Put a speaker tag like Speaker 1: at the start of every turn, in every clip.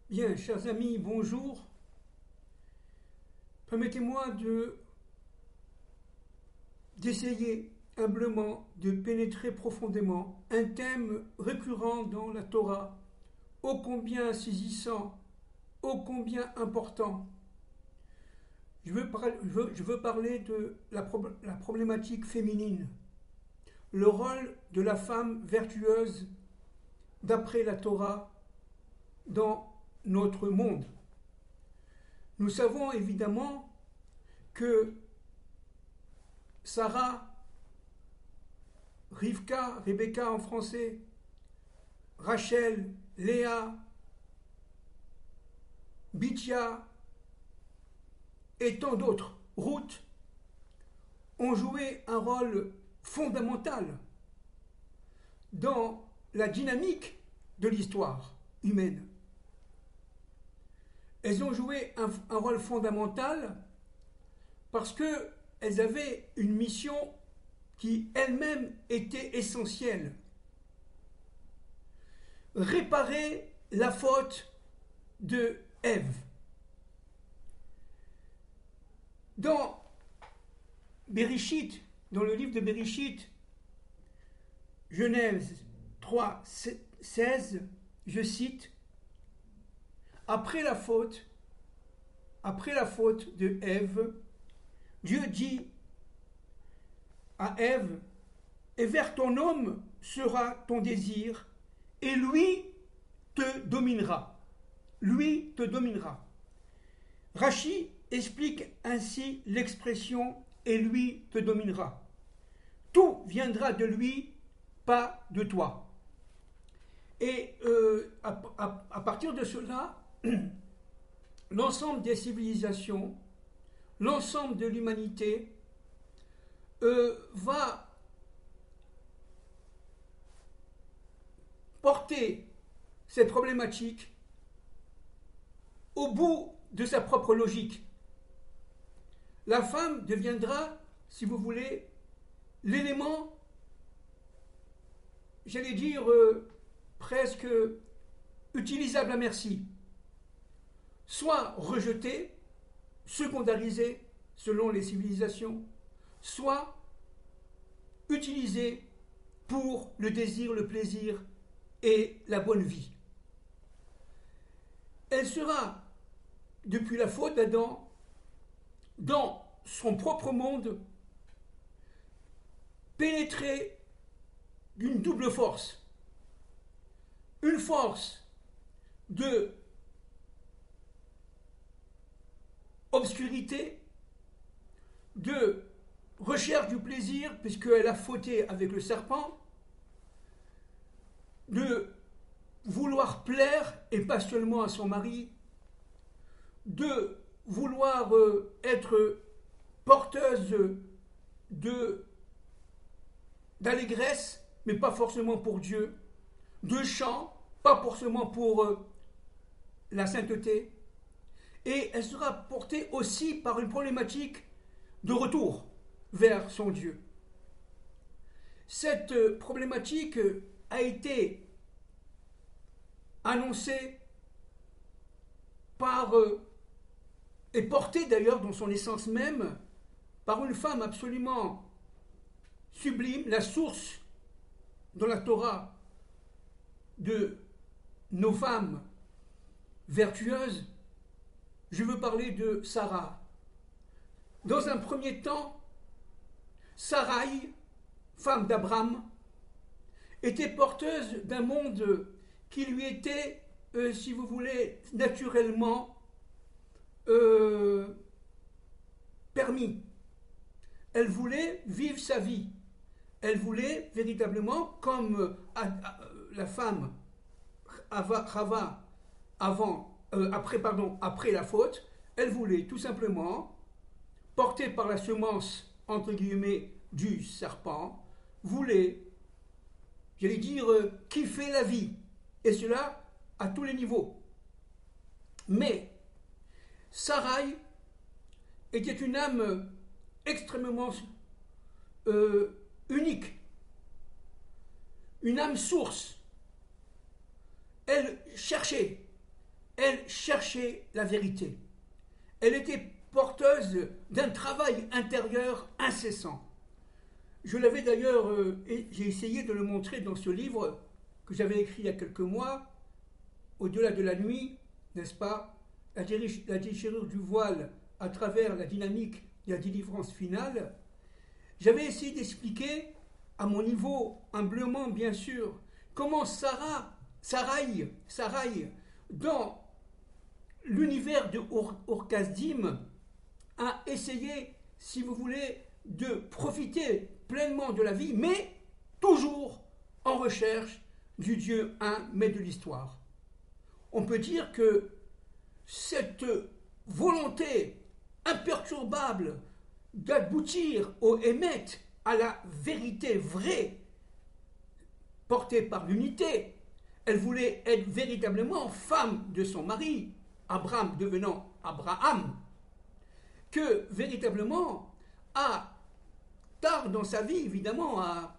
Speaker 1: Bien, chers amis, bonjour. Permettez-moi d'essayer humblement de pénétrer profondément un thème récurrent dans la Torah, ô combien saisissant, ô combien important. Je veux parler de la problématique féminine, le rôle de la femme vertueuse d'après la Torah dans notre monde. Nous savons évidemment que Sarah, Rivka, Rebecca en français, Rachel, Léa, Bithia et tant d'autres, Ruth, ont joué un rôle fondamental dans la dynamique de l'histoire humaine. Elles ont joué un rôle fondamental parce qu'elles avaient une mission qui elle-même était essentielle. Réparer la faute de Ève. Dans Bereshit, dans le livre de Bereshit, Genèse 3, 16, je cite, après la faute de Ève, Dieu dit à Ève, et vers ton homme sera ton désir, et lui te dominera. Lui te dominera. Rachi explique ainsi l'expression et lui te dominera. Tout viendra de lui, pas de toi. Et à partir de cela, l'ensemble des civilisations, l'ensemble de l'humanité va porter cette problématique au bout de sa propre logique. La femme deviendra, si vous voulez, l'élément, j'allais dire, presque utilisable à merci. Soit rejeté, secondarisé selon les civilisations, soit utilisé pour le désir, le plaisir et la bonne vie. Elle sera, depuis la faute d'Adam, dans son propre monde, pénétrée d'une double force. Une force de obscurité, de recherche du plaisir, puisqu'elle a fauté avec le serpent, de vouloir plaire, et pas seulement à son mari, de vouloir être porteuse d'allégresse, mais pas forcément pour Dieu, de chant, pas forcément pour la sainteté, et elle sera portée aussi par une problématique de retour vers son Dieu. Cette problématique a été annoncée par, et portée d'ailleurs dans son essence même, par une femme absolument sublime, la source dans la Torah de nos femmes vertueuses. Je veux parler de Sarah. Dans un premier temps, Sarai, femme d'Abraham, était porteuse d'un monde qui lui était, si vous voulez, naturellement permis. Elle voulait vivre sa vie. Elle voulait véritablement, comme la femme Chava après la faute, elle voulait tout simplement, portée par la semence entre guillemets du serpent, voulait, j'allais dire, kiffer la vie, et cela à tous les niveaux. Mais Sarai était une âme extrêmement unique, une âme source. Elle cherchait elle cherchait la vérité. Elle était porteuse d'un travail intérieur incessant. Je l'avais d'ailleurs, j'ai essayé de le montrer dans ce livre que j'avais écrit il y a quelques mois, Au-delà de la nuit, n'est-ce pas, la déchirure du voile à travers la dynamique de la délivrance finale. J'avais essayé d'expliquer, à mon niveau, humblement bien sûr, comment Sarai, dans l'univers de Orkazdim, a essayé, si vous voulez, de profiter pleinement de la vie, mais toujours en recherche du Dieu un, mais de l'histoire. On peut dire que cette volonté imperturbable d'aboutir au Hémet, à la vérité vraie, portée par l'unité, elle voulait être véritablement femme de son mari, Abraham devenant Abraham, que véritablement, tard dans sa vie, évidemment, à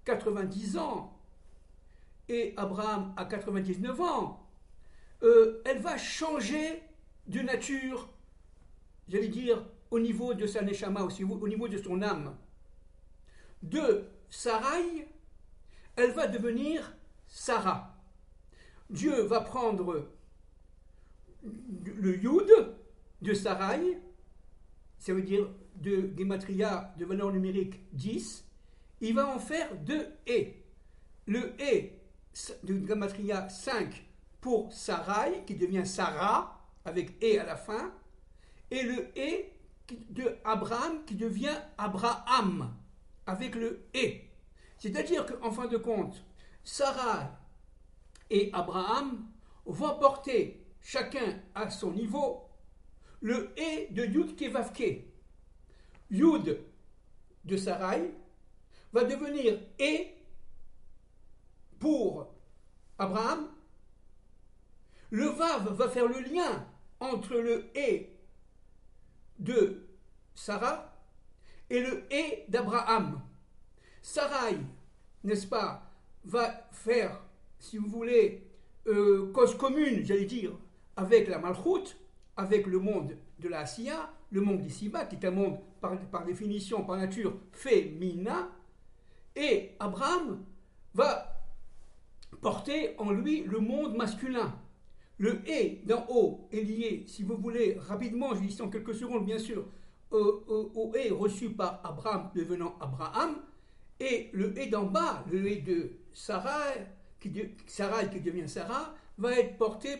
Speaker 1: 90 ans, et Abraham à 99 ans, elle va changer de nature, j'allais dire, au niveau de sa neshama aussi, au niveau de son âme. De Sarai, elle va devenir Sarah. Dieu va prendre le Yud de Sarai, ça veut dire de Gematria de valeur numérique 10, il va en faire 2 E. Le E de Gematria 5 pour Sarai, qui devient Sarah, avec E à la fin, et le E de Abraham, qui devient Abraham, avec le E. C'est-à-dire qu'en fin de compte, Sarah et Abraham vont porter, chacun à son niveau, le E de Yud Kevavke. Yud de Sarai va devenir E pour Abraham. Le Vav va faire le lien entre le E de Sarah et le E d'Abraham. Sarai, n'est-ce pas, va faire, si vous voulez, cause commune, j'allais dire, avec la Malchut, avec le monde de la Asiya, le monde d'ici-bas, qui est un monde par définition, par nature, féminin, et Abraham va porter en lui le monde masculin. Le « d'en haut est lié, si vous voulez, rapidement, je dis en quelques secondes bien sûr, au « reçu par Abraham devenant Abraham, et le « d'en bas, le « de Sarai qui devient Sarah, va être porté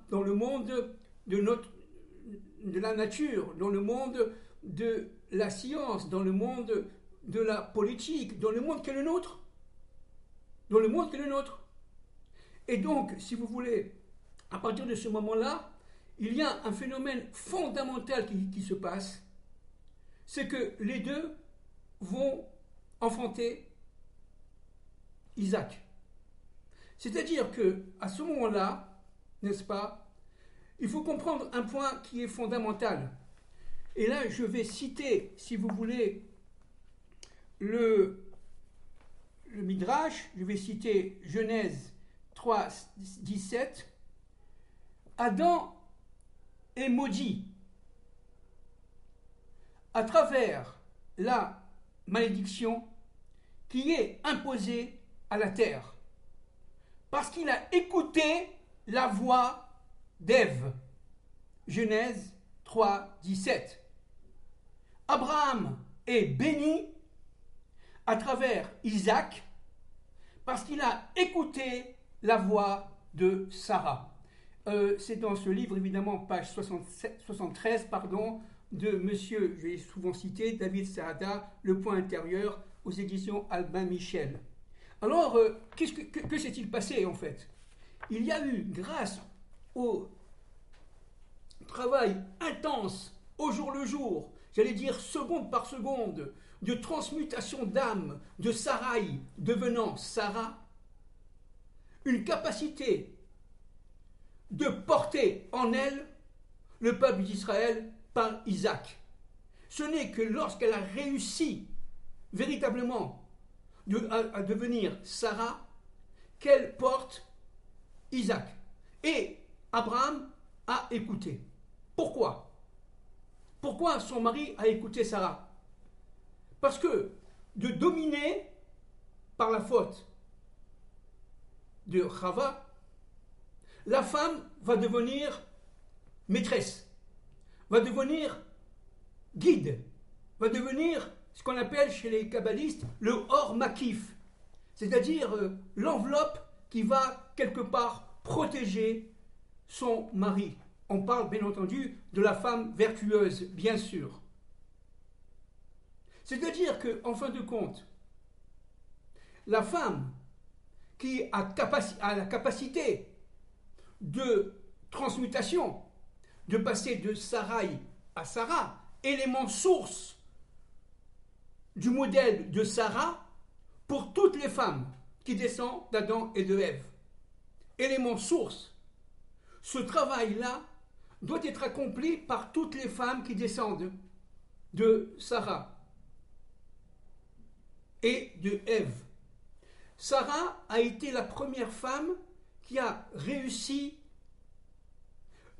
Speaker 1: dans le monde de la nature, dans le monde de la science, dans le monde de la politique, dans le monde qui est le nôtre. Dans le monde qui est le nôtre. Et donc, si vous voulez, à partir de ce moment-là, il y a un phénomène fondamental qui se passe, c'est que les deux vont enfanter Isaac. C'est-à-dire qu'à ce moment-là, n'est-ce pas, il faut comprendre un point qui est fondamental. Et là, je vais citer, si vous voulez, le Midrash, je vais citer Genèse 3, 17. Adam est maudit à travers la malédiction qui est imposée à la terre, parce qu'il a écouté la voix d'Ève. Genèse 3, 17. Abraham est béni à travers Isaac parce qu'il a écouté la voix de Sarah. C'est dans ce livre, évidemment, page 73, de monsieur, je l'ai souvent cité, David Saada, Le point intérieur, aux éditions Albin Michel. Alors, que s'est-il passé, en fait? Il y a eu, grâce au travail intense, au jour le jour, j'allais dire seconde par seconde, de transmutation d'âme de Sarai devenant Sarah, une capacité de porter en elle le peuple d'Israël par Isaac. Ce n'est que lorsqu'elle a réussi véritablement à devenir Sarah qu'elle porte Isaac. Et Abraham a écouté. Pourquoi? Pourquoi son mari a écouté Sarah? Parce que de dominer par la faute de Chava, la femme va devenir maîtresse, va devenir guide, va devenir ce qu'on appelle chez les kabbalistes le or makif, c'est-à-dire l'enveloppe qui va quelque part protéger son mari. On parle bien entendu de la femme vertueuse, bien sûr. C'est-à-dire qu'en fin de compte, la femme qui a la capacité de transmutation, de passer de Sarai à Sarah, élément source du modèle de Sarah pour toutes les femmes qui descendent d'Adam et de Ève. Élément source. Ce travail-là doit être accompli par toutes les femmes qui descendent de Sarah et de Ève. Sarah a été la première femme qui a réussi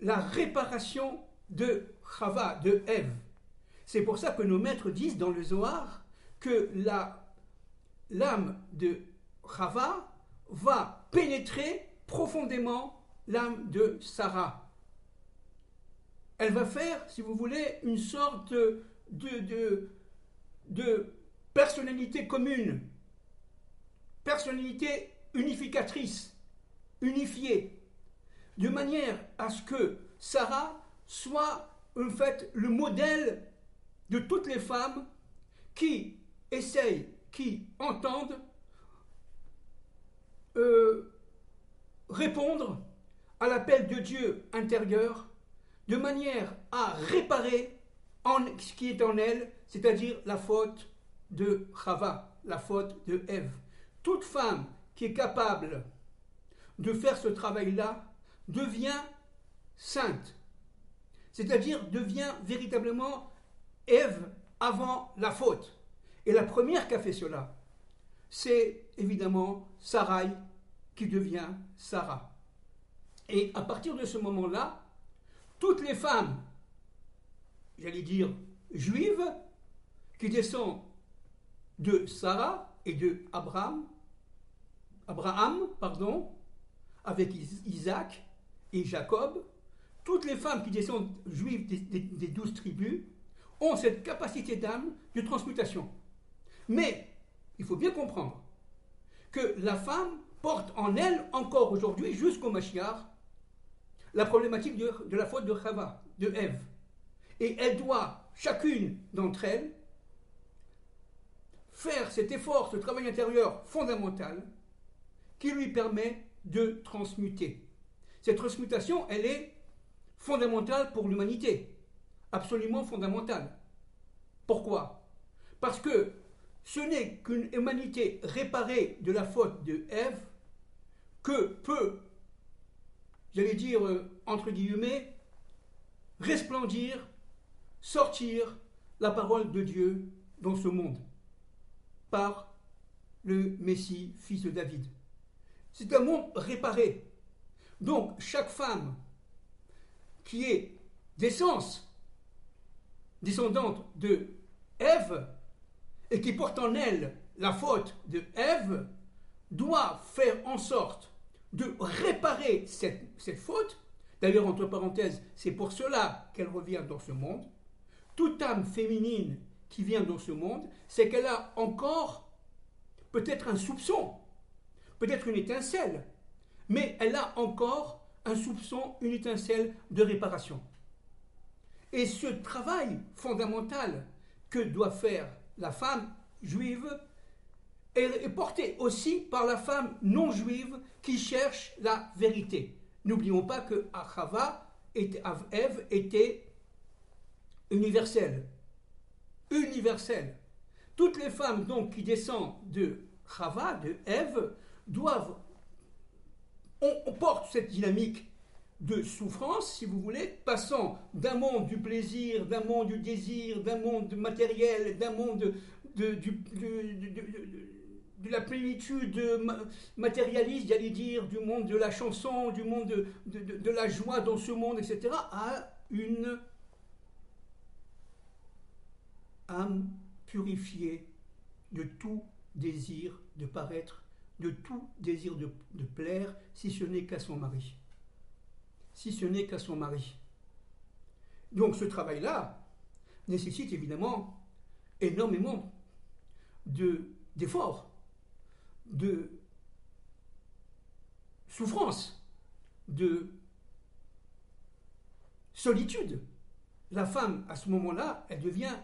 Speaker 1: la réparation de Chava, de Ève. C'est pour ça que nos maîtres disent dans le Zohar que l'âme de Chava va pénétrer profondément l'âme de Sarah. Elle va faire, si vous voulez, une sorte de personnalité commune, personnalité unificatrice, unifiée, de manière à ce que Sarah soit en fait le modèle de toutes les femmes qui essayent, qui entendent répondre à l'appel de Dieu intérieur de manière à réparer ce qui est en elle, c'est-à-dire la faute de Chava, la faute de Ève. Toute femme qui est capable de faire ce travail-là devient sainte, c'est-à-dire devient véritablement Ève avant la faute. Et la première qui a fait cela, c'est évidemment Sarai qui devient Sarah. Et à partir de ce moment-là, toutes les femmes, j'allais dire juives, qui descendent de Sarah et de Abraham, avec Isaac et Jacob, toutes les femmes qui descendent juives des 12 tribus ont cette capacité d'âme de transmutation. Mais il faut bien comprendre que la femme porte en elle, encore aujourd'hui, jusqu'au Mashiach, la problématique de la faute de Chava, de Ève. Et elle doit, chacune d'entre elles, faire cet effort, ce travail intérieur fondamental qui lui permet de transmuter. Cette transmutation, elle est fondamentale pour l'humanité, absolument fondamentale. Pourquoi? Parce que ce n'est qu'une humanité réparée de la faute de Ève que peut, j'allais dire, entre guillemets, resplendir, sortir la parole de Dieu dans ce monde par le Messie, fils de David. C'est un monde réparé. Donc, chaque femme qui est d'essence descendante de Ève et qui porte en elle la faute de Ève doit faire en sorte de réparer cette faute. D'ailleurs, entre parenthèses, c'est pour cela qu'elle revient dans ce monde. Toute âme féminine qui vient dans ce monde, c'est qu'elle a encore peut-être un soupçon, peut-être une étincelle, mais elle a encore un soupçon, une étincelle de réparation. Et ce travail fondamental que doit faire la femme juive est porté aussi par la femme non juive qui cherche la vérité. N'oublions pas que Chava, Ève était universelle. Universelle. Toutes les femmes donc qui descendent de Chava, de Ève, doivent... On porte cette dynamique de souffrance, si vous voulez, passant d'un monde du plaisir, d'un monde du désir, d'un monde matériel, d'un monde de la plénitude matérialiste, j'allais dire, du monde de la chanson, du monde de la joie dans ce monde, etc., à une âme purifiée de tout désir de paraître, de tout désir de plaire, si ce n'est qu'à son mari. Si ce n'est qu'à son mari. Donc ce travail-là nécessite évidemment énormément d'efforts, de souffrance, de solitude. La femme, à ce moment-là, elle devient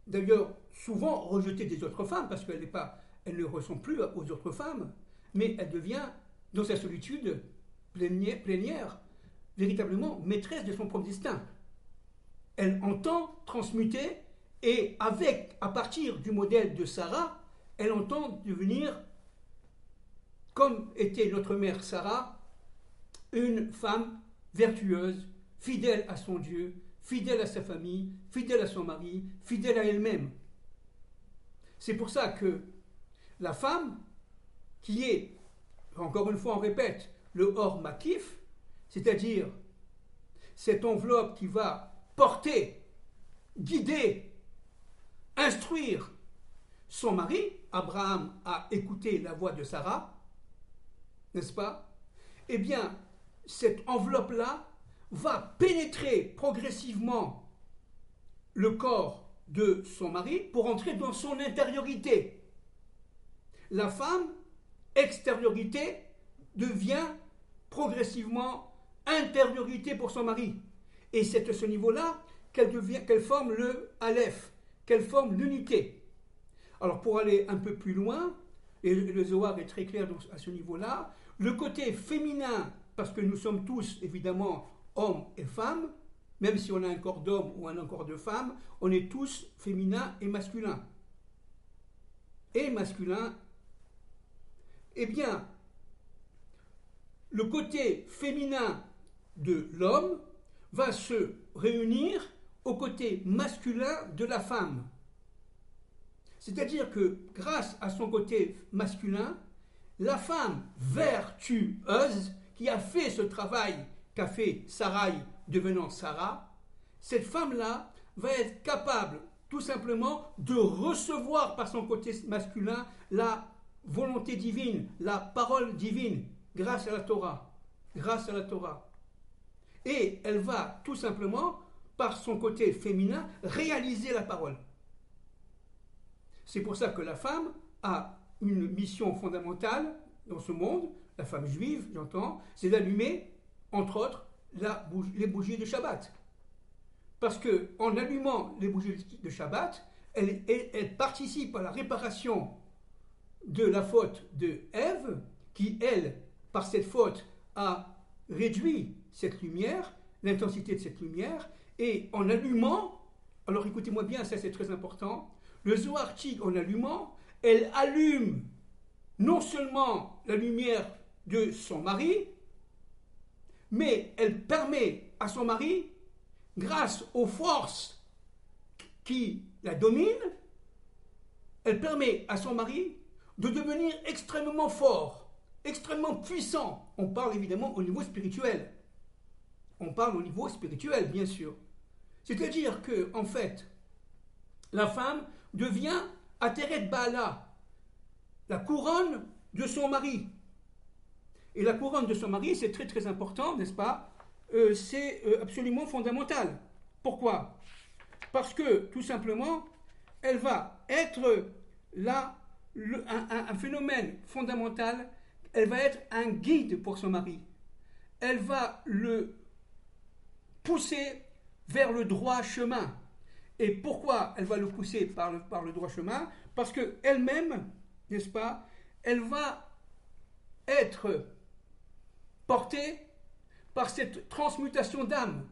Speaker 1: d'ailleurs souvent rejetée des autres femmes parce qu'elle ne ressemble plus aux autres femmes, mais elle devient, dans sa solitude plénière, véritablement maîtresse de son propre destin. Elle entend transmuter et à partir du modèle de Sarah, elle entend devenir, comme était notre mère Sarah, une femme vertueuse, fidèle à son Dieu, fidèle à sa famille, fidèle à son mari, fidèle à elle-même. C'est pour ça que la femme, qui est, encore une fois on répète, le Or Makif, c'est-à-dire cette enveloppe qui va porter, guider, instruire son mari, Abraham a écouté la voix de Sarah, n'est-ce pas? Eh bien, cette enveloppe-là va pénétrer progressivement le corps de son mari pour entrer dans son intériorité. La femme, extériorité, devient progressivement intériorité pour son mari. Et c'est à ce niveau-là qu'elle forme le Aleph, qu'elle forme l'unité. Alors pour aller un peu plus loin, et le Zohar est très clair à ce niveau-là, le côté féminin, parce que nous sommes tous évidemment hommes et femmes, même si on a un corps d'homme ou un corps de femme, on est tous féminins et masculins. Et masculin, eh bien, le côté féminin de l'homme va se réunir au côté masculin de la femme. C'est-à-dire que grâce à son côté masculin, la femme vertueuse qui a fait ce travail qu'a fait Sarai devenant Sarah, cette femme-là va être capable tout simplement de recevoir par son côté masculin la volonté divine, la parole divine, grâce à la Torah. Grâce à la Torah. Et elle va tout simplement, par son côté féminin, réaliser la parole. C'est pour ça que la femme a une mission fondamentale dans ce monde, la femme juive, j'entends, c'est d'allumer, entre autres, les bougies de Shabbat. Parce qu'en allumant les bougies de Shabbat, elle participe à la réparation de la faute de Ève, qui, elle, par cette faute, a réduit cette lumière, l'intensité de cette lumière, et en allumant, alors écoutez-moi bien, ça c'est très important, le Zohar dit en allumant, elle allume non seulement la lumière de son mari, mais elle permet à son mari, grâce aux forces qui la dominent, elle permet à son mari de devenir extrêmement fort, extrêmement puissant. On parle évidemment au niveau spirituel. On parle au niveau spirituel, bien sûr. C'est-à-dire que, en fait, la femme devient Ateret Baala, la couronne de son mari. Et la couronne de son mari, c'est très très important, n'est-ce pas? C'est absolument fondamental. Pourquoi? Parce que, tout simplement, elle va être là, un phénomène fondamental, elle va être un guide pour son mari. Elle va le pousser vers le droit chemin. Et pourquoi elle va le pousser par le droit chemin? Parce qu'elle-même, n'est-ce pas, elle va être portée par cette transmutation d'âme.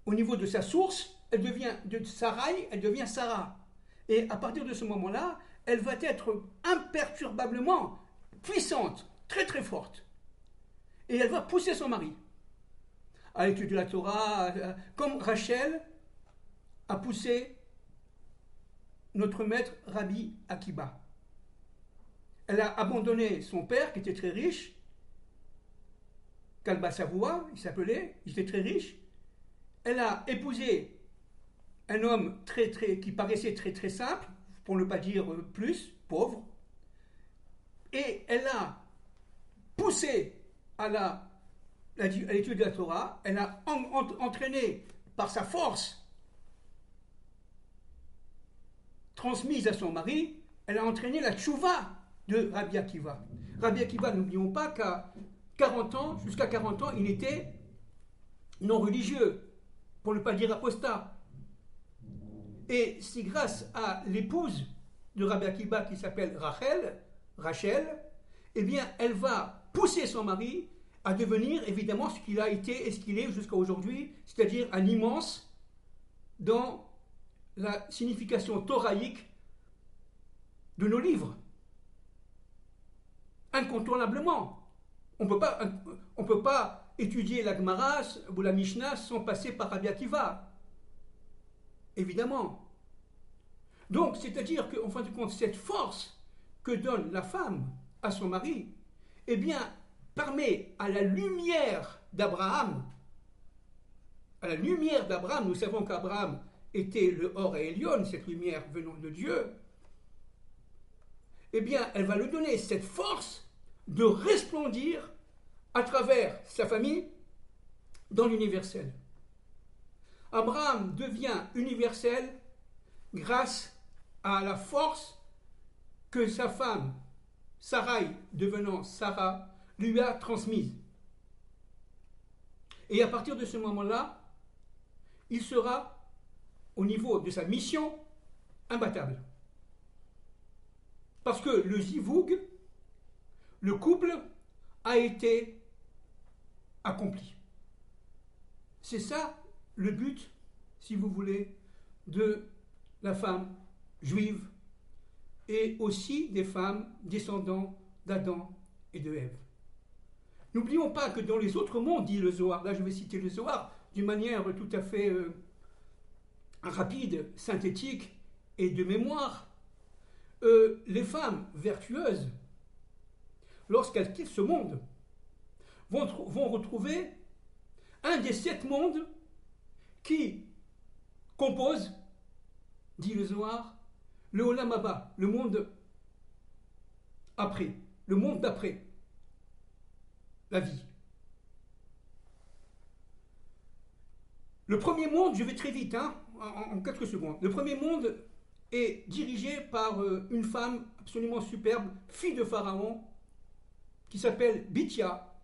Speaker 1: Au niveau de sa source, elle devient de Sarai, elle devient Sarah. Et à partir de ce moment-là, elle va être imperturbablement puissante, très très forte. Et elle va pousser son mari à l'étude de la Torah, comme Rachel a poussé notre maître Rabbi Akiba. elle a abandonné son père qui était très riche, Kalba Savoie, il s'appelait, il était très riche. Elle a épousé un homme qui paraissait très très simple, pour ne pas dire plus, pauvre, et elle a poussé à l'étude de la Torah, elle a entraîné par sa force transmise à son mari, elle a entraîné la tchouva de Rabbi Akiva. Rabbi Akiva, n'oublions pas qu'à 40 ans, jusqu'à 40 ans, il était non religieux, pour ne pas dire apostat. Et c'est grâce à l'épouse de Rabbi Akiva qui s'appelle Rachel, eh bien, elle va pousser son mari à devenir évidemment ce qu'il a été et ce qu'il est jusqu'à aujourd'hui, c'est-à-dire un immense dans la signification thoraïque de nos livres. Incontournablement. On ne peut pas étudier la Gemara ou la Mishnah sans passer par Rabbi Akiva. Évidemment. Donc, c'est-à-dire qu'en fin de compte, cette force que donne la femme à son mari, eh bien, permet à la lumière d'Abraham, nous savons qu'Abraham était le Or et Elion, cette lumière venant de Dieu, eh bien, elle va lui donner cette force de resplendir à travers sa famille dans l'universel. Abraham devient universel grâce à la force que sa femme, Sarai, devenant Sarah, lui a transmise. Et à partir de ce moment-là, il sera, au niveau de sa mission, imbattable. Parce que le zivoug, le couple, a été accompli. C'est ça le but, si vous voulez, de la femme juive et aussi des femmes descendants d'Adam et de Ève. N'oublions pas que dans les autres mondes, dit le Zohar, là je vais citer le Zohar d'une manière tout à fait rapide, synthétique et de mémoire, les femmes vertueuses, lorsqu'elles quittent ce monde, vont retrouver un des 7 mondes qui composent, dit le Zohar, le Olam Haba, le monde après, le monde d'après la vie. Le premier monde, je vais très vite, en quelques secondes. Le premier monde est dirigé par une femme absolument superbe, fille de Pharaon, qui s'appelle Bithia,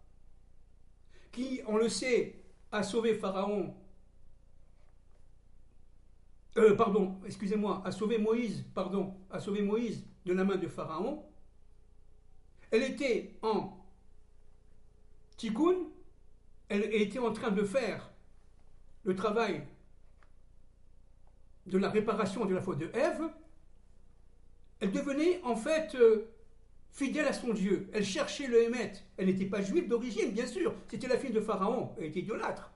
Speaker 1: qui, on le sait, a sauvé Pharaon. A sauvé Moïse de la main de Pharaon. Elle était en Tikkun, elle était en train de faire le travail de la réparation de la faute de Ève. Elle devenait en fait fidèle à son Dieu. Elle cherchait le Hémet. Elle n'était pas juive d'origine, bien sûr. C'était la fille de Pharaon. Elle était idolâtre.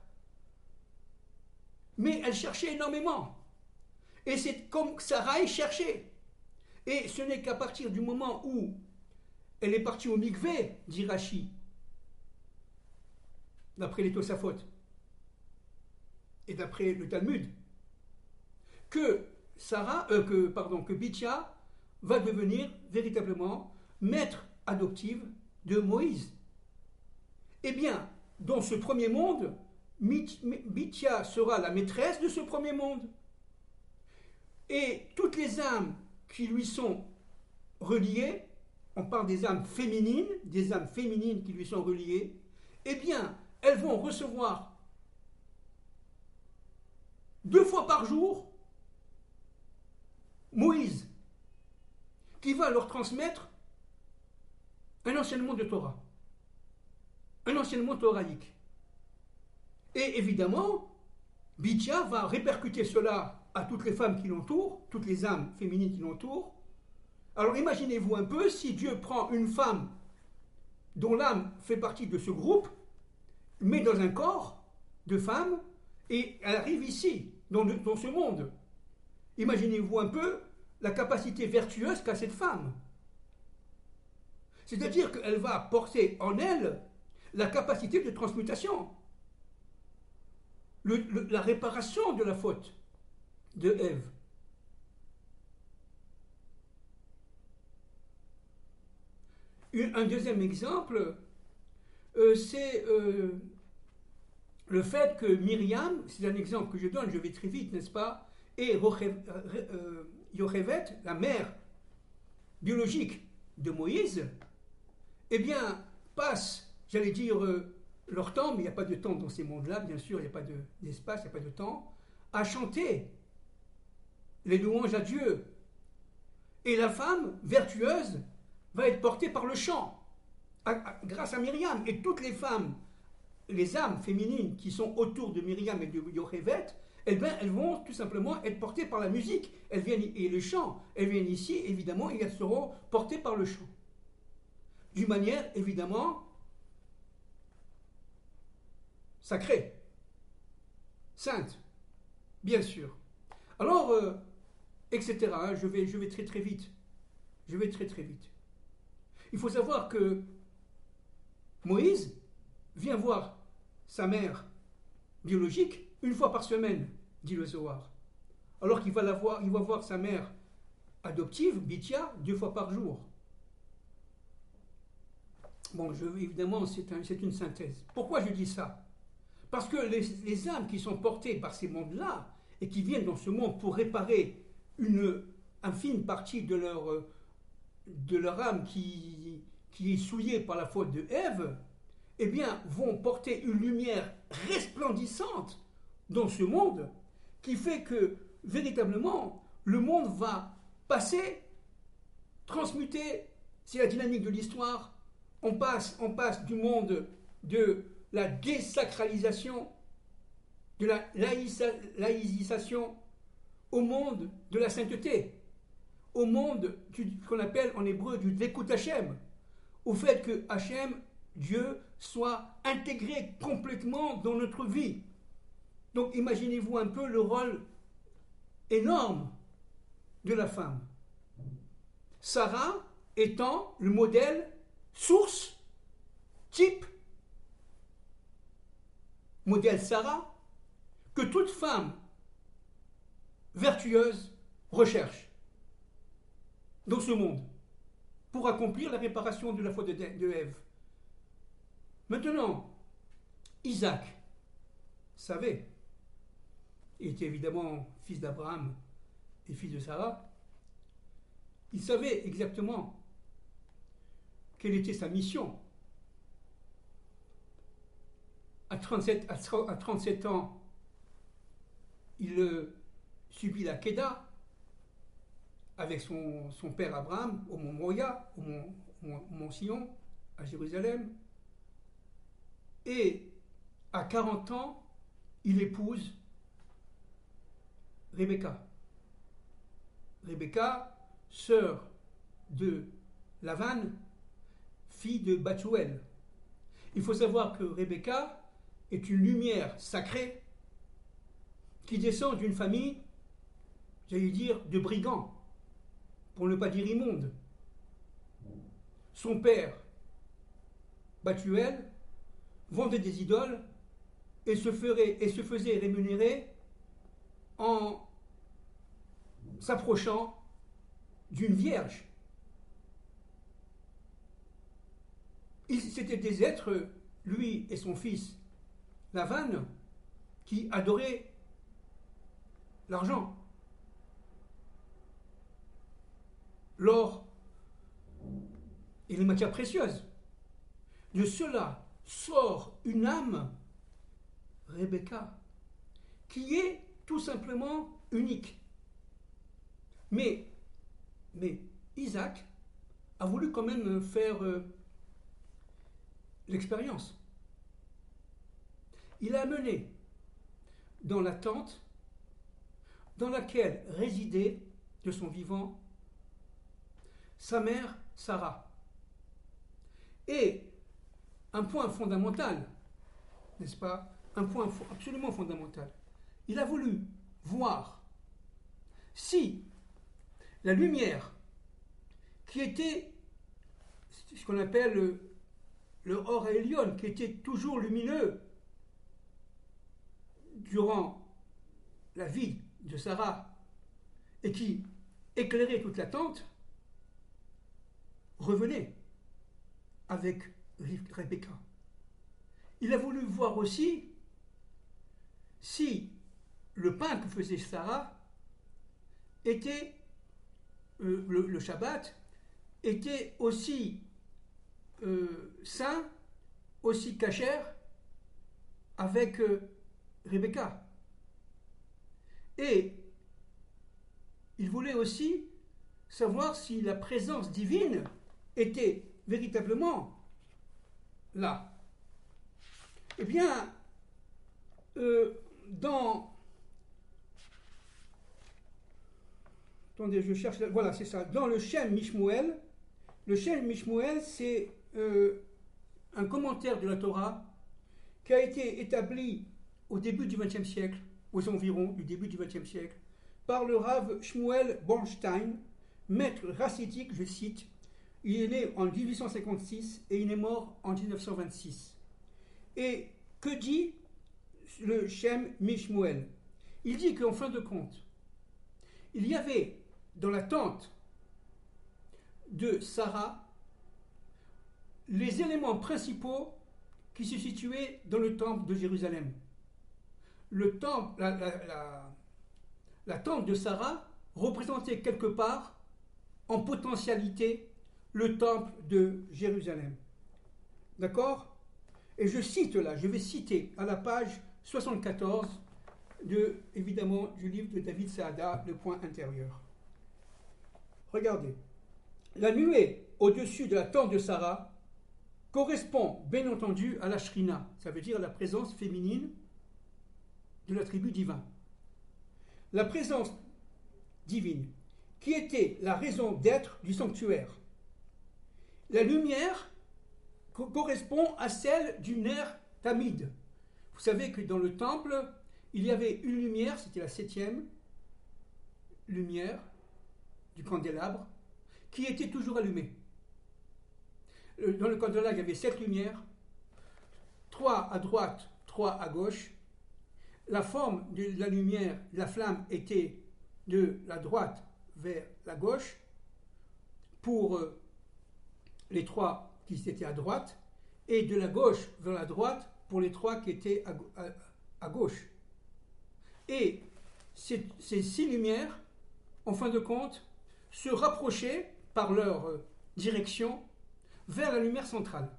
Speaker 1: Mais elle cherchait énormément. Et c'est comme Sarai cherchait. Et ce n'est qu'à partir du moment où elle est partie au mikvé, dit Rashi, d'après les Tosafot et d'après le Talmud, que Bithia va devenir véritablement maître adoptive de Moïse. Eh bien, dans ce premier monde, Bithia sera la maîtresse de ce premier monde. Et toutes les âmes qui lui sont reliées, on parle des âmes féminines qui lui sont reliées, eh bien, elles vont recevoir 2 fois par jour Moïse, qui va leur transmettre un enseignement de Torah, un enseignement thoraïque. Et évidemment, Bithia va répercuter cela à toutes les femmes qui l'entourent, toutes les âmes féminines qui l'entourent. Alors imaginez-vous un peu si Dieu prend une femme dont l'âme fait partie de ce groupe, met dans un corps de femme, et elle arrive ici, dans ce monde. Imaginez-vous un peu la capacité vertueuse qu'a cette femme. C'est-à-dire qu'elle va porter en elle la capacité de transmutation, la réparation de la faute de Ève. Un deuxième exemple, c'est le fait que Myriam, c'est un exemple que je donne, je vais très vite, n'est-ce pas, et Yochevet, la mère biologique de Moïse, eh bien, passent, j'allais dire, leur temps, mais il n'y a pas de temps dans ces mondes-là, bien sûr, il n'y a pas d'espace, il n'y a pas de temps, à chanter les louanges à Dieu. Et la femme vertueuse va être portée par le chant, grâce à Myriam. Et toutes les femmes, les âmes féminines qui sont autour de Myriam et de Yochevet, eh bien, elles vont tout simplement être portées par la musique. Elles viennent, et le chant, elles viennent ici, évidemment, et elles seront portées par le chant. D'une manière, évidemment, sacrée, sainte, bien sûr. Alors, etc., hein, je vais très très vite. Je vais très très vite. Il faut savoir que Moïse vient voir sa mère biologique une fois par semaine, dit le Zohar. Alors qu'il va il va voir sa mère adoptive, Bithia, 2 fois par jour. Bon, évidemment, c'est une synthèse. Pourquoi je dis ça? Parce que les âmes qui sont portées par ces mondes-là et qui viennent dans ce monde pour réparer une infime partie de leur âme qui est souillée par la faute de Ève, eh bien, vont porter une lumière resplendissante dans ce monde qui fait que, véritablement, le monde va passer, transmuter, c'est la dynamique de l'histoire, on passe du monde de la désacralisation, de la laïcisation, au monde de la sainteté, au monde qu'on appelle en hébreu du Dekut Hashem, au fait que Hashem, Dieu, soit intégré complètement dans notre vie. Donc imaginez-vous un peu le rôle énorme de la femme. Sarah étant le modèle, source, type, modèle Sarah, que toute femme vertueuse recherche dans ce monde pour accomplir la réparation de la faute de Ève. Maintenant, Isaac savait, il était évidemment fils d'Abraham et fils de Sarah, il savait exactement quelle était sa mission. À 37 ans, il subit la Kéda avec son père Abraham au mont Moria, au mont Sion, à Jérusalem. Et à 40 ans, il épouse Rebecca. Rebecca, sœur de Lavan, fille de Bathuel. Il faut savoir que Rebecca est une lumière sacrée qui descend d'une famille, j'allais dire, de brigands, pour ne pas dire immonde. Son père, Bathuel, vendait des idoles et se faisait rémunérer en s'approchant d'une vierge. C'était des êtres, lui et son fils Lavan, qui adoraient l'argent, l'or et les matières précieuses. De cela sort une âme, Rebecca, qui est tout simplement unique. Mais Isaac a voulu quand même faire l'expérience. Il a mené dans la tente dans laquelle résidait de son vivant sa mère Sarah. Et un point fondamental, n'est-ce pas? Un point absolument fondamental. Il a voulu voir si la lumière qui était ce qu'on appelle le Or Elion, qui était toujours lumineux durant la vie de Sarah et qui éclairait toute la tente, revenait avec Rebecca. Il a voulu voir aussi si le pain que faisait Sarah était, le Shabbat, était aussi saint, aussi cachère avec Rebecca. Et il voulait aussi savoir si la présence divine était véritablement là. Eh bien, attendez, je cherche. Voilà, c'est ça. Dans le Shem Mishmuel, c'est un commentaire de la Torah qui a été établi au début du XXe siècle, aux environs du début du XXe siècle, par le Rav Shmuel Bornstein, maître racidique, je cite. Il est né en 1856 et il est mort en 1926. Et que dit le Shem Mishmuel? Il dit qu'en fin de compte, il y avait dans la tente de Sarah les éléments principaux qui se situaient dans le temple de Jérusalem. Le temple, la tente de Sarah représentait quelque part, en potentialité, le temple de Jérusalem. D'accord? Et je cite là, je vais citer à la page 74 évidemment, du livre de David Saada, Le point intérieur. Regardez. La nuée au-dessus de la tente de Sarah correspond bien entendu à la Shrina, ça veut dire la présence féminine de l'attribut divin. La présence divine, qui était la raison d'être du sanctuaire. La lumière correspond à celle du Ner Tamid. Vous savez que dans le temple, il y avait une lumière, c'était la 7e lumière du candélabre, qui était toujours allumée. Dans le candélabre, il y avait 7 lumières, 3 à droite, 3 à gauche. La forme de la lumière, la flamme était de la droite vers la gauche pour les 3 qui étaient à droite et de la gauche vers la droite pour les 3 qui étaient à gauche. Et ces 6 lumières, en fin de compte, se rapprochaient par leur direction vers la lumière centrale.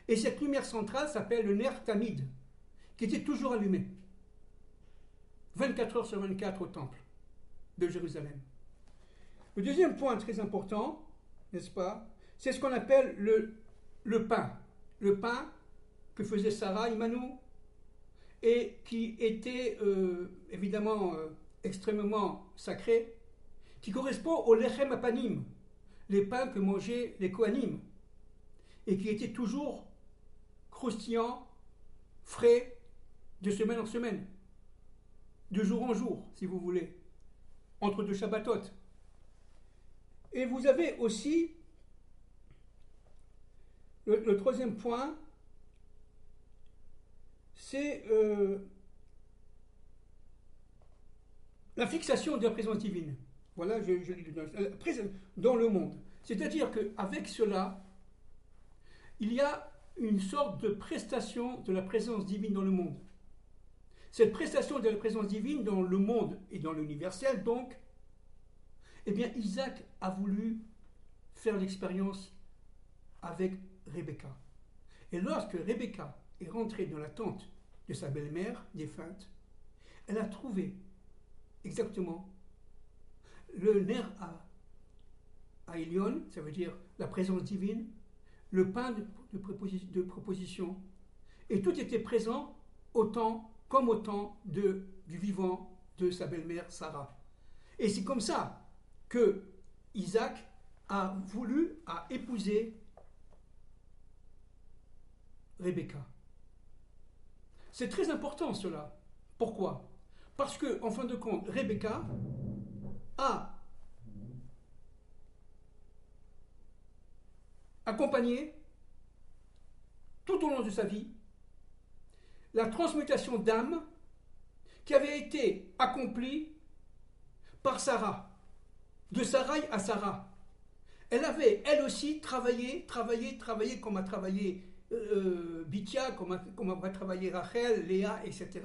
Speaker 1: Et cette lumière centrale s'appelle le Ner Tamid, qui était toujours allumé. 24 heures sur 24 au temple de Jérusalem. Le deuxième point très important, n'est-ce pas, c'est ce qu'on appelle le pain. Le pain que faisait Sarah Immanou et qui était évidemment extrêmement sacré, qui correspond au lechem apanim, les pains que mangeaient les Kohanim, et qui étaient toujours croustillants, frais, de semaine en semaine, de jour en jour, si vous voulez, entre deux Shabbatot. Et vous avez aussi le troisième point, c'est la fixation de la présence divine. Voilà, je dans le monde. C'est-à-dire qu'avec cela, il y a une sorte de prestation de la présence divine dans le monde. Cette prestation de la présence divine dans le monde et dans l'universel, donc, eh bien, Isaac a voulu faire l'expérience avec Rebecca. Et lorsque Rebecca est rentrée dans la tente de sa belle-mère défunte, elle a trouvé exactement le Ner à Elion, ça veut dire la présence divine, le pain de proposition, et tout était présent autant du vivant de sa belle-mère Sarah. Et c'est comme ça que Isaac a épousé Rebecca. C'est très important cela. Pourquoi? Parce que, en fin de compte, Rebecca a accompagné tout au long de sa vie la transmutation d'âme qui avait été accomplie par Sarah, de Sarai à Sarah. Elle avait, elle aussi, travaillé comme a travaillé Bithia, comme a travaillé Rachel, Léa, etc.,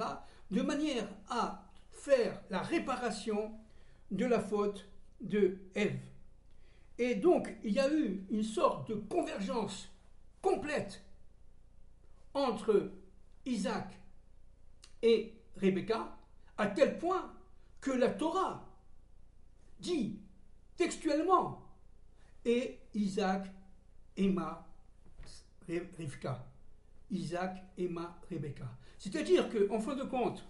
Speaker 1: de manière à faire la réparation de la faute de Ève. Et donc, il y a eu une sorte de convergence complète entre Isaac et Rebecca, à tel point que la Torah dit textuellement et Isaac aima Rivka. Isaac aima Rebecca. C'est-à-dire qu'en fin de compte,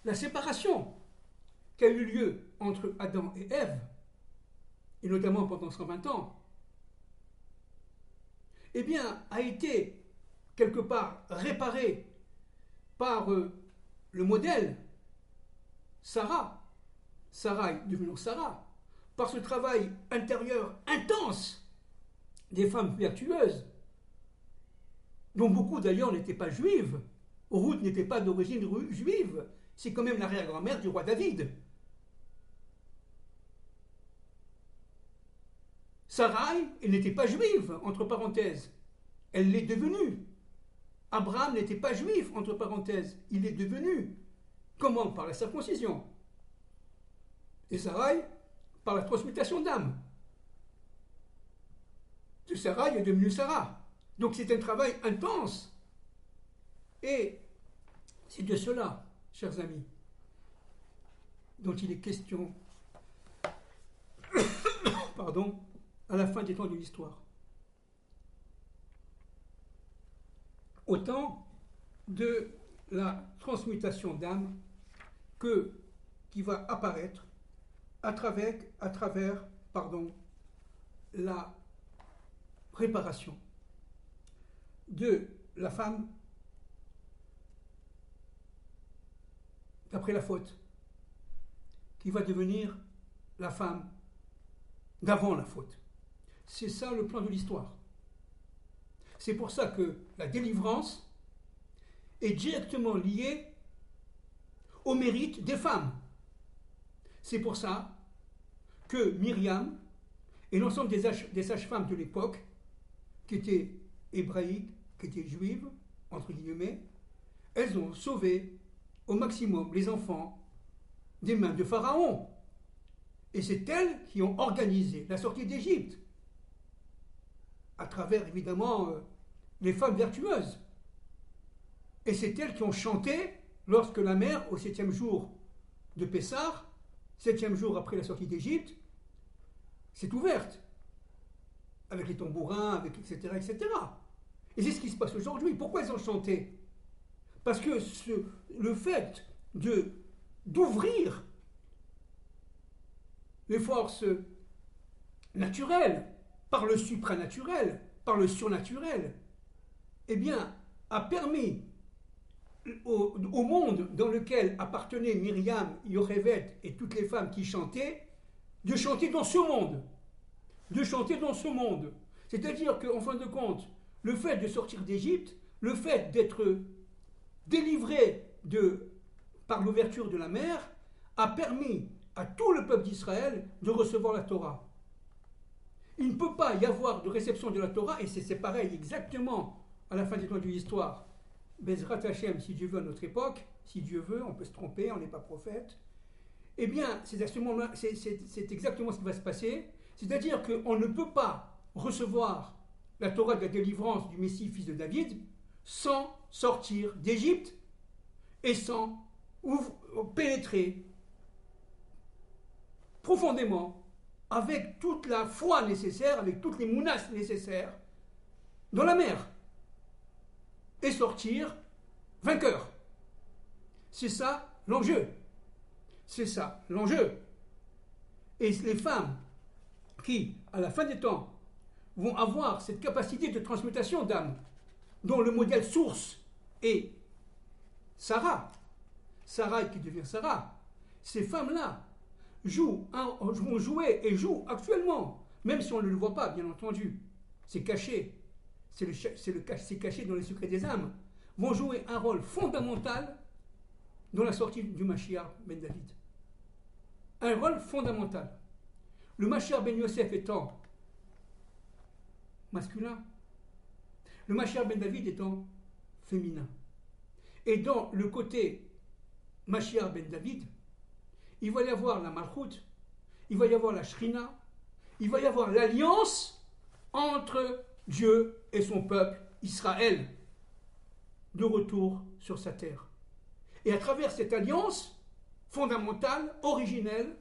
Speaker 1: la séparation qui a eu lieu entre Adam et Ève, et notamment pendant 120 ans, eh bien, a été quelque part réparée par le modèle Sarah, Sarai devenant Sarah, par ce travail intérieur intense des femmes vertueuses, dont beaucoup d'ailleurs n'étaient pas juives. Ruth n'était pas d'origine juive, c'est quand même l'arrière-grand-mère du roi David. Sarai, elle n'était pas juive, entre parenthèses, elle l'est devenue. Abraham n'était pas juif, entre parenthèses, il est devenu. Comment? Par la circoncision. Et Sarai, par la transmutation d'âme. De Sarai est devenue Sarah. Donc c'est un travail intense. Et c'est de cela, chers amis, dont il est question pardon, à la fin des temps de l'histoire. Autant de la transmutation d'âme qui va apparaître à travers la réparation de la femme d'après la faute, qui va devenir la femme d'avant la faute. C'est ça le plan de l'histoire. C'est pour ça que la délivrance est directement liée au mérite des femmes. C'est pour ça que Myriam et l'ensemble des sages-femmes de l'époque, qui étaient hébraïques, qui étaient juives, entre guillemets, elles ont sauvé au maximum les enfants des mains de Pharaon. Et c'est elles qui ont organisé la sortie d'Égypte, à travers évidemment les femmes vertueuses. Et c'est elles qui ont chanté lorsque la mer, au 7e jour de Pessah, 7e jour après la sortie d'Égypte, s'est ouverte, avec les tambourins, avec etc., etc. Et c'est ce qui se passe aujourd'hui. Pourquoi elles ont chanté? Parce que le fait d'ouvrir les forces naturelles par le supranaturel, par le surnaturel, eh bien, a permis au monde dans lequel appartenaient Myriam, Yocheved et toutes les femmes qui chantaient, de chanter dans ce monde. De chanter dans ce monde. C'est-à-dire qu'en fin de compte, le fait de sortir d'Égypte, le fait d'être délivré par l'ouverture de la mer, a permis à tout le peuple d'Israël de recevoir la Torah. Il ne peut pas y avoir de réception de la Torah, et c'est pareil exactement à la fin des temps de l'histoire. Bezrat Hashem, si Dieu veut à notre époque, si Dieu veut, on peut se tromper, on n'est pas prophète. Eh bien, c'est exactement ce qui va se passer. C'est-à-dire qu'on ne peut pas recevoir la Torah de la délivrance du Messie, fils de David, sans sortir d'Égypte et sans pénétrer profondément, avec toute la foi nécessaire, avec toutes les mounas nécessaires, dans la mer, et sortir vainqueur. C'est ça l'enjeu. C'est ça l'enjeu. Et les femmes qui, à la fin des temps, vont avoir cette capacité de transmutation d'âme, dont le modèle source est Sarah qui devient Sarah, ces femmes-là vont jouer et jouent actuellement, même si on ne le voit pas, bien entendu, c'est caché, c'est caché dans les secrets des âmes, vont jouer un rôle fondamental dans la sortie du Mashiach ben David. Un rôle fondamental. Le Mashiach ben Yosef étant masculin, le Mashiach ben David étant féminin. Et dans le côté Mashiach ben David, il va y avoir la Malchut, il va y avoir la Shrina, il va y avoir l'alliance entre Dieu et son peuple, Israël, de retour sur sa terre. Et à travers cette alliance fondamentale, originelle,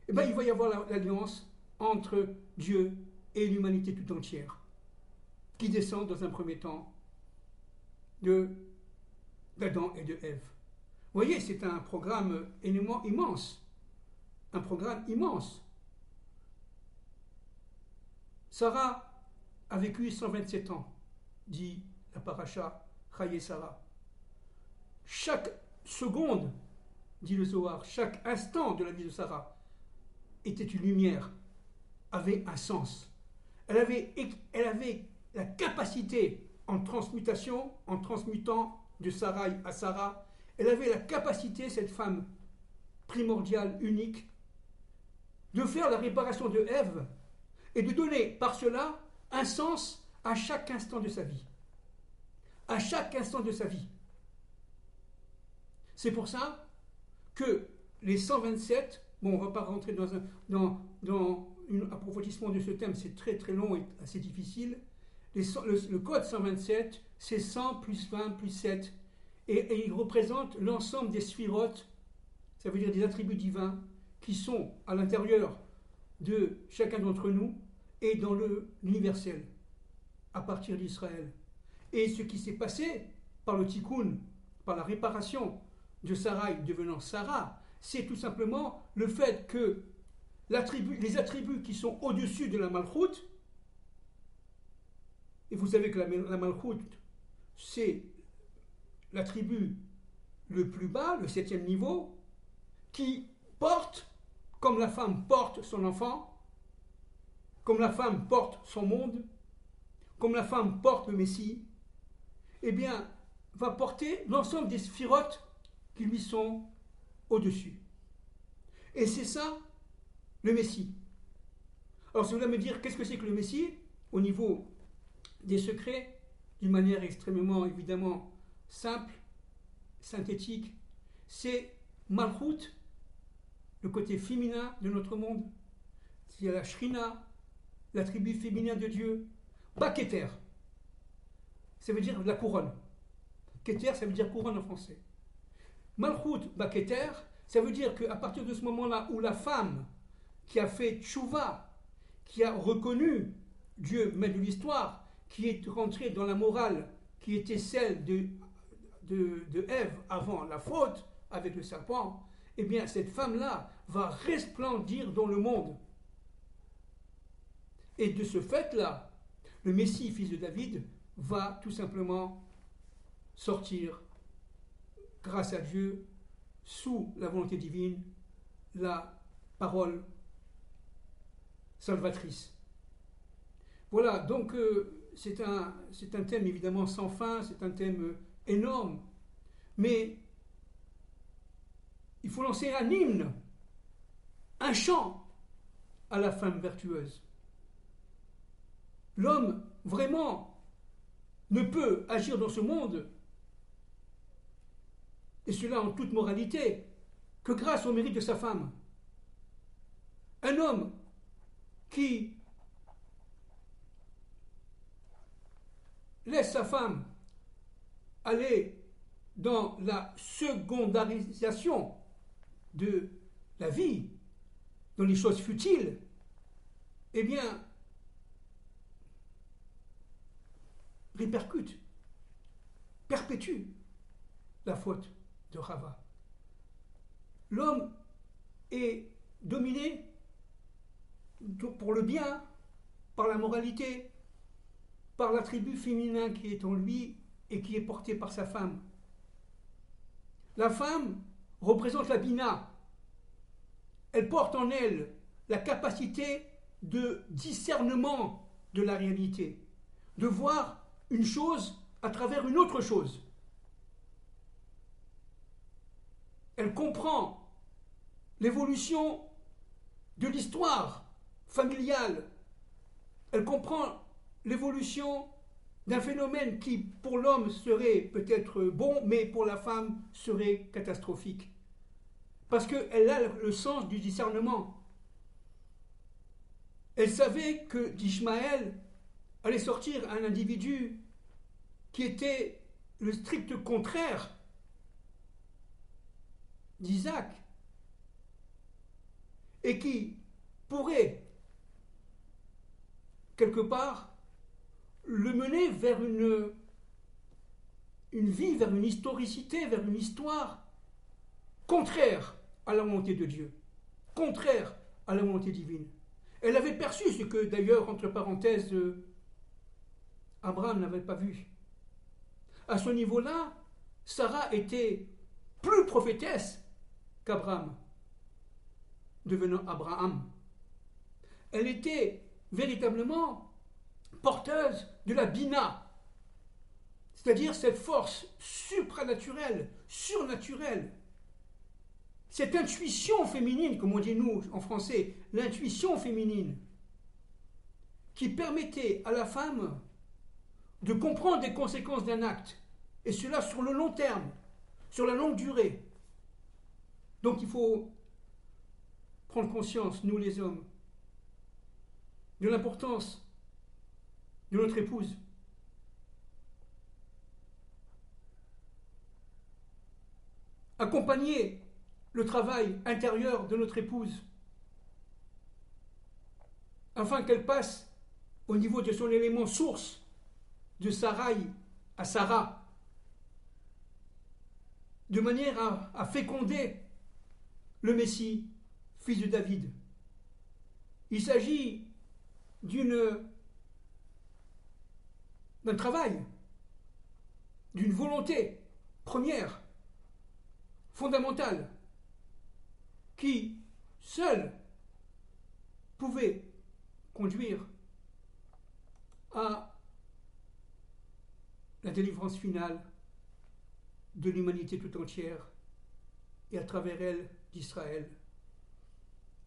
Speaker 1: eh bien, il va y avoir l'alliance entre Dieu et l'humanité tout entière, qui descend dans un premier temps d'Adam et de Ève. Vous voyez, c'est un programme immense. Un programme immense. Sarah a vécu 127 ans, dit la paracha Chaye Sarah. Chaque seconde, dit le Zohar, chaque instant de la vie de Sarah était une lumière, avait un sens. Elle avait la capacité en transmutation, en transmutant de Sarai à Sarah, elle avait la capacité, cette femme primordiale, unique, de faire la réparation de Ève et de donner par cela un sens à chaque instant de sa vie. À chaque instant de sa vie. C'est pour ça que les 127, bon, on ne va pas rentrer dans un approfondissement de ce thème, c'est très très long et assez difficile. Le code 127, c'est 100 plus 20 plus 7, et il représente l'ensemble des sphirotes, ça veut dire des attributs divins, qui sont à l'intérieur de chacun d'entre nous et dans l'universel, à partir d'Israël. Et ce qui s'est passé par le tikkun, par la réparation de Sarai devenant Sarah, c'est tout simplement le fait que les attributs qui sont au-dessus de la Malchut, et vous savez que la Malchut, c'est l'attribut le plus bas, le 7e niveau, qui porte, comme la femme porte son enfant, comme la femme porte son monde, comme la femme porte le Messie, eh bien, va porter l'ensemble des sphirotes qui lui sont au-dessus. Et c'est ça, le Messie. Alors, si vous voulez me dire, qu'est-ce que c'est que le Messie, au niveau des secrets, d'une manière extrêmement, évidemment, simple, synthétique, c'est Malchut, le côté féminin de notre monde, c'est la Shrina, l'attribut féminin de Dieu, Baketer, ça veut dire la couronne. Keter, ça veut dire couronne en français. Malchut, Baketer, ça veut dire qu'à partir de ce moment-là où la femme qui a fait tchouva, qui a reconnu Dieu, maître de l'histoire, qui est rentrée dans la morale qui était celle de Ève avant la faute avec le serpent, eh bien cette femme-là va resplendir dans le monde. Et de ce fait-là, le Messie, fils de David, va tout simplement sortir, grâce à Dieu, sous la volonté divine, la parole salvatrice. Voilà, donc c'est un thème évidemment sans fin, c'est un thème énorme, mais il faut lancer un hymne, un chant à la femme vertueuse. L'homme, vraiment, ne peut agir dans ce monde, et cela en toute moralité, que grâce au mérite de sa femme. Un homme qui laisse sa femme aller dans la secondarisation de la vie, dans les choses futiles, eh bien, répercute, perpétue la faute de Chava. L'homme est dominé pour le bien, par la moralité, par l'attribut féminin qui est en lui et qui est porté par sa femme. La femme représente la bina. Elle porte en elle la capacité de discernement de la réalité, de voir une chose à travers une autre chose. Elle comprend l'évolution de l'histoire familiale. Elle comprend l'évolution d'un phénomène qui, pour l'homme, serait peut-être bon, mais pour la femme serait catastrophique. Parce qu'elle a le sens du discernement. Elle savait que d'Ishmaël allait sortir un individu qui était le strict contraire d'Isaac et qui pourrait, quelque part, le mener vers une vie, vers une historicité, vers une histoire contraire à la volonté de Dieu, contraire à la volonté divine. Elle avait perçu ce que, d'ailleurs, entre parenthèses, Abraham n'avait pas vu. À ce niveau-là, Sarah était plus prophétesse qu'Abraham, devenant Abraham. Elle était véritablement porteuse de la Bina, c'est-à-dire cette force supranaturelle, surnaturelle, cette intuition féminine, comme on dit nous en français, l'intuition féminine, qui permettait à la femme de comprendre les conséquences d'un acte, et cela sur le long terme, sur la longue durée. Donc il faut prendre conscience, nous les hommes, de l'importance de notre épouse. Accompagner le travail intérieur de notre épouse afin qu'elle passe au niveau de son élément source de Sarai à Sarah, de manière à féconder le Messie, fils de David. Il s'agit d'un travail, d'une volonté première, fondamentale, qui seule pouvait conduire à la délivrance finale de l'humanité tout entière et à travers elle d'Israël.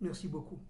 Speaker 1: Merci beaucoup.